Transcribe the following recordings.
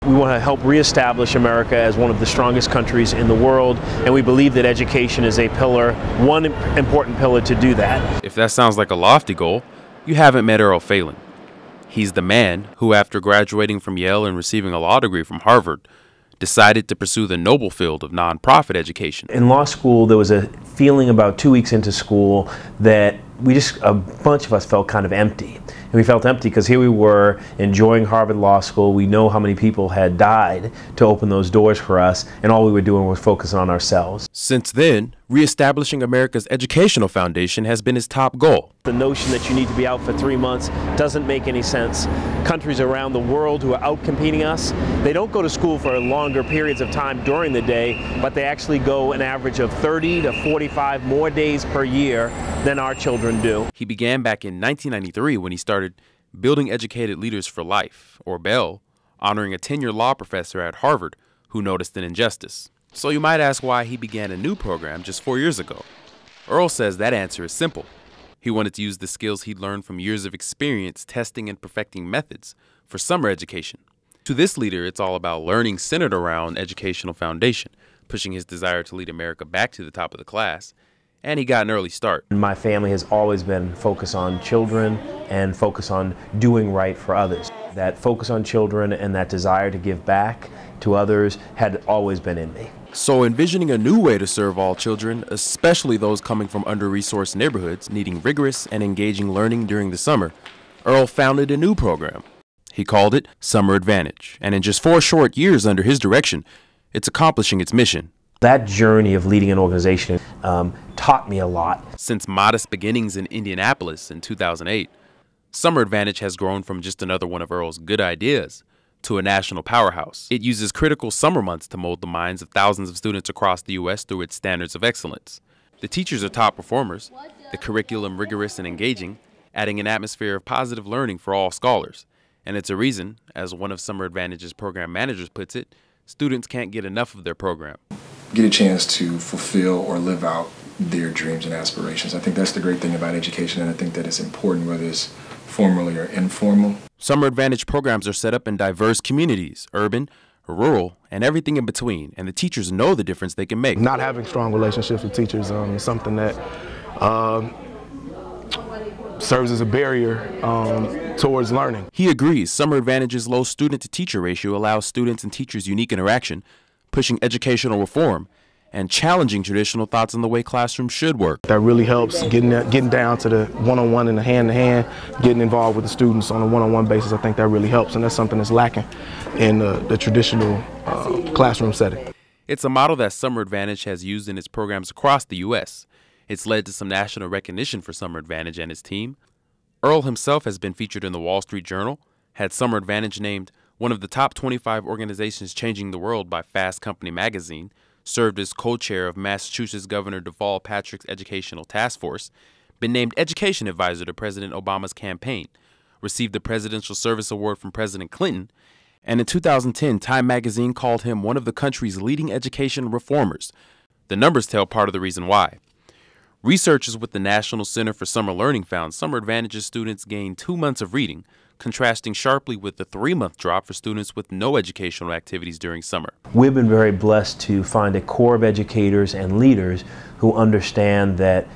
We want to help reestablish America as one of the strongest countries in the world, and we believe that education is a pillar, one important pillar to do that. If that sounds like a lofty goal, you haven't met Earl Phelan. He's the man who, after graduating from Yale and receiving a law degree from Harvard, decided to pursue the noble field of nonprofit education. In law school, there was a feeling about 2 weeks into school that a bunch of us felt kind of empty. And we felt empty because here we were enjoying Harvard Law School. We know how many people had died to open those doors for us, and all we were doing was focusing on ourselves. Since then, reestablishing America's educational foundation has been his top goal. The notion that you need to be out for 3 months doesn't make any sense. Countries around the world who are out competing us, they don't go to school for longer periods of time during the day, but they actually go an average of 30 to 45 more days per year than our children do. He began back in 1993 when he started Building Educated Leaders for Life, or BELL, honoring a tenure law professor at Harvard who noticed an injustice. So you might ask why he began a new program just 4 years ago. Earl says that answer is simple. He wanted to use the skills he'd learned from years of experience testing and perfecting methods for summer education. To this leader, it's all about learning centered around educational foundation, pushing his desire to lead America back to the top of the class, and he got an early start. My family has always been focused on children and focus on doing right for others. That focus on children and that desire to give back to others had always been in me. So envisioning a new way to serve all children, especially those coming from under-resourced neighborhoods needing rigorous and engaging learning during the summer, Earl founded a new program. He called it Summer Advantage, and in just 4 short years under his direction, it's accomplishing its mission. That journey of leading an organization taught me a lot. Since modest beginnings in Indianapolis in 2008, Summer Advantage has grown from just another one of Earl's good ideas to a national powerhouse. It uses critical summer months to mold the minds of thousands of students across the U.S. through its standards of excellence. The teachers are top performers, the curriculum rigorous and engaging, adding an atmosphere of positive learning for all scholars. And it's a reason, as one of Summer Advantage's program managers puts it, students can't get enough of their program. Get a chance to fulfill or live out their dreams and aspirations. I think that's the great thing about education, and I think that it's important whether it's formally or informal. Summer Advantage programs are set up in diverse communities, urban, rural, and everything in between, and the teachers know the difference they can make. Not having strong relationships with teachers is something that serves as a barrier towards learning. He agrees Summer Advantage's low student-to-teacher ratio allows students and teachers unique interaction, pushing educational reform, and challenging traditional thoughts on the way classrooms should work. That really helps getting down to the one-on-one and the hand-to-hand, getting involved with the students on a one-on-one basis. I think that really helps, and that's something that's lacking in the traditional classroom setting. It's a model that Summer Advantage has used in its programs across the U.S. It's led to some national recognition for Summer Advantage and his team. Earl himself has been featured in the Wall Street Journal, had Summer Advantage named one of the top 25 organizations changing the world by Fast Company magazine, served as co-chair of Massachusetts Governor Deval Patrick's Educational Task Force, been named Education Advisor to President Obama's campaign, received the Presidential Service Award from President Clinton, and in 2010, Time magazine called him one of the country's leading education reformers. The numbers tell part of the reason why. Researchers with the National Center for Summer Learning found Summer Advantage's students gained 2 months of reading, contrasting sharply with the 3-month drop for students with no educational activities during summer. We've been very blessed to find a core of educators and leaders who understand that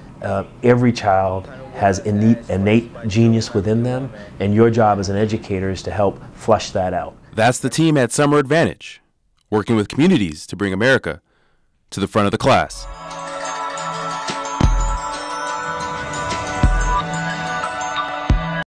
every child has innate genius within them, and your job as an educator is to help flush that out. That's the team at Summer Advantage, working with communities to bring America to the front of the class.